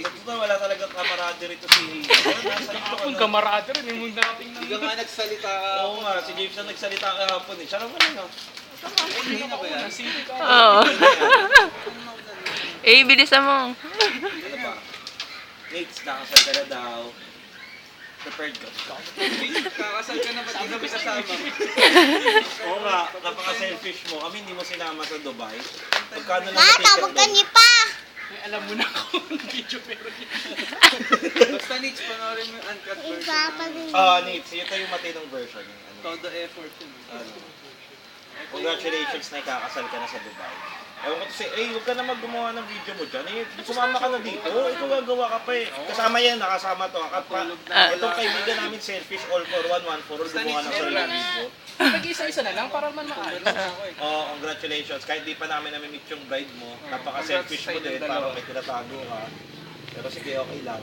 Ito wala talagang camaraderie rito si... Kung kamarada rin, yung dating Hindi ka nga nagsalita. Oo nga, si James na nagsalita kahapon eh. Siya naman yun. Hindi na ba yan? nasili ka. Oo. Eh, bilisan mo. Ano ba? Nate, nakasal ka na daw. Prepared ka. Kakasal ka na, ba't di kami kasama? Oo nga, napaka-selfish mo. Kami hindi mo sinama sa Dubai. Pagkano lang Ma, na tawag ka niya pa. May alam mo na kung video pero Basta Nitch, panoorin mo yung uncut version. Ipapagin. Nate, ito yung matinong version. Ano? Todo effort yun. Ano? Congratulations na ikakasal ka na sa Dubai. Ewan ko to huwag ka naman gumawa ng video mo dyan. Sumama ka na dito. Ikaw gagawa ka pa eh. Kasama yan, nakasama to. Itong kaibigan namin, selfish, all for one, one for all, gumawa ng sarili video. nag-isa-isa na lang para man maayos. Oo, congratulations. Kahit di pa namin namimit yung bride mo, napaka-selfish mo din, parang may tinatago ka. Pero sige, okay lang.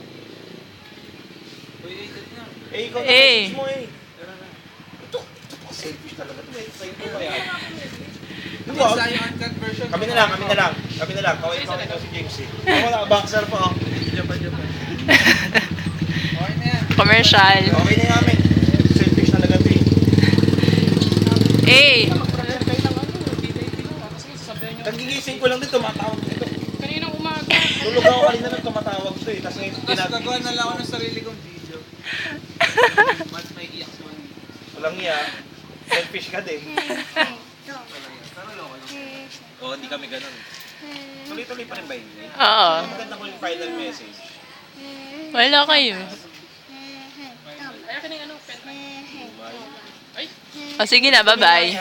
Uy, edit na. Ikaw na Eh. message mo eh. Ito selfish talaga. Ito eh, sa'yo ko kaya. Hindi Basta yung uncut version. Kami na lang. Kaway daw si James eh. Ako wala, boxer pa oh. Japan. Okay na yan. Commercial. Okay na namin. Selfish talaga ito eh. Eh. Mag-prepare kayo ng ano, delay lang. Kasi sasabihan nyo, Kagigising ko lang din, tumatawag dito. kaninang umaga. Tulog ako kanina nang tumatawag to eh. Tapos ngayon, Tapos gagawa na lang ako ng sarili kong video. Mas may iyak mo. walang iya. Selfish ka din. Pero loko lang. Oo, hindi kami ganun. Tuloy-tuloy pa rin ba yun? Oo. Maganda ko yung final message. Wala kayo. Ay, akin yung ano, pen. Bye. Ay, O sige na, bye-bye.